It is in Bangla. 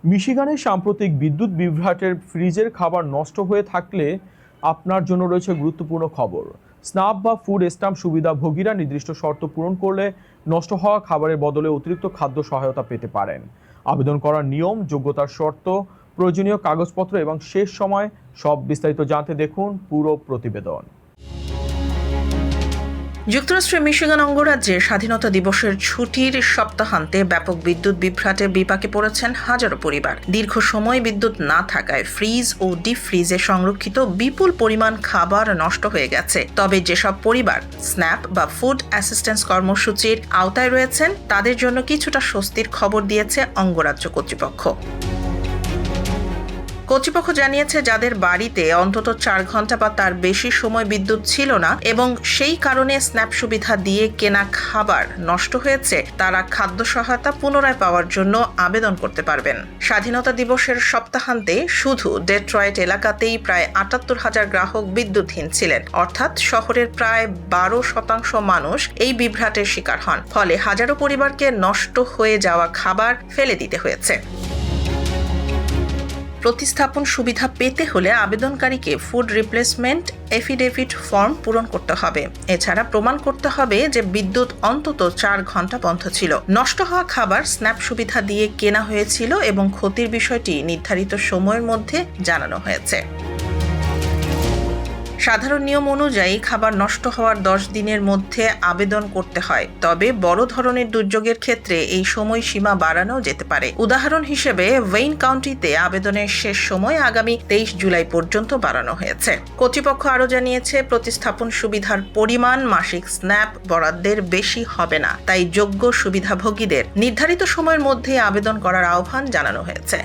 মিশিগানের সাম্প্রতিক বিদ্যুৎ বিভ্রাটের ফ্রিজের খাবার নষ্ট হয়ে থাকলে আপনার জন্য রয়েছে গুরুত্বপূর্ণ খবর। স্ন্যাপ বা ফুড স্ট্যাম্প সুবিধাভোগীরা নির্দিষ্ট শর্ত পূরণ করলে নষ্ট হওয়া খাবারের বদলে অতিরিক্ত খাদ্য সহায়তা পেতে পারেন। আবেদন করার নিয়ম, যোগ্যতার শর্ত, প্রয়োজনীয় কাগজপত্র এবং শেষ সময় সব বিস্তারিত জানতে দেখুন পুরো প্রতিবেদন। যুক্তরাষ্ট্রের মিশিগান অঙ্গরাজ্যে স্বাধীনতা দিবসের ছুটির সপ্তাহান্তে ব্যাপক বিদ্যুৎ বিভ্রাটে বিপাকে পড়েছেন হাজারো পরিবার। দীর্ঘ সময় বিদ্যুৎ না থাকায় ফ্রিজ ও ডিপ ফ্রিজে সংরক্ষিত বিপুল পরিমাণ খাবার নষ্ট হয়ে গেছে। তবে যেসব পরিবার স্ন্যাপ বা ফুড অ্যাসিস্ট্যান্স কর্মসূচির আওতায় রয়েছেন, তাদের জন্য কিছুটা স্বস্তির খবর দিয়েছে অঙ্গরাজ্য কর্তৃপক্ষ। কর্তৃপক্ষ জানিয়েছে, যাদের বাড়িতে অন্তত 4 ঘন্টা বা তার বেশি সময় বিদ্যুৎ ছিল না এবং সেই কারণে স্ন্যাপ সুবিধা দিয়ে কেনা খাবার নষ্ট হয়েছে, তারা খাদ্য সহায়তা পুনরায় পাওয়ার জন্য আবেদন করতে পারবেন। স্বাধীনতা দিবসের সপ্তাহান্তে শুধু ডেট্রয়েট এলাকাতেই প্রায় 78,000 গ্রাহক বিদ্যুৎহীন ছিলেন, অর্থাৎ শহরের প্রায় 12% মানুষ এই বিভ্রাটের শিকার হন। ফলে হাজারো পরিবারকে নষ্ট হয়ে যাওয়া খাবার ফেলে দিতে হয়েছে। প্রতিস্থাপন সুবিধা পেতে হলে আবেদনকারীকে ফুড রিপ্লেসমেন্ট এফিডেভিট ফর্ম পূরণ করতে হবে। এছাড়া প্রমাণ করতে হবে যে বিদ্যুৎ অন্তত 4 ঘন্টা বন্ধ ছিল, নষ্ট হওয়া খাবার স্ন্যাপ সুবিধা দিয়ে কেনা হয়েছিল এবং ক্ষতির বিষয়টি নির্ধারিত সময়ের মধ্যে জানানো হয়েছে। সাধারণ নিয়ম অনুযায়ী খাবার নষ্ট হওয়ার 10 দিনের মধ্যে আবেদন করতে হয়, তবে বড় ধরনের দুর্যোগের ক্ষেত্রে এই সময়সীমা বাড়ানো যেতে পারে। উদাহরণ হিসেবে ওয়েইন কাউন্টিতে আবেদনের শেষ সময় আগামী 23 জুলাই পর্যন্ত বাড়ানো হয়েছে। কর্তৃপক্ষ আরও জানিয়েছে, প্রতিস্থাপন সুবিধার পরিমাণ মাসিক স্ন্যাপ বরাদ্দের বেশি হবে না, তাই যোগ্য সুবিধাভোগীদের নির্ধারিত সময়ের মধ্যে আবেদন করার আহ্বান জানানো হয়েছে।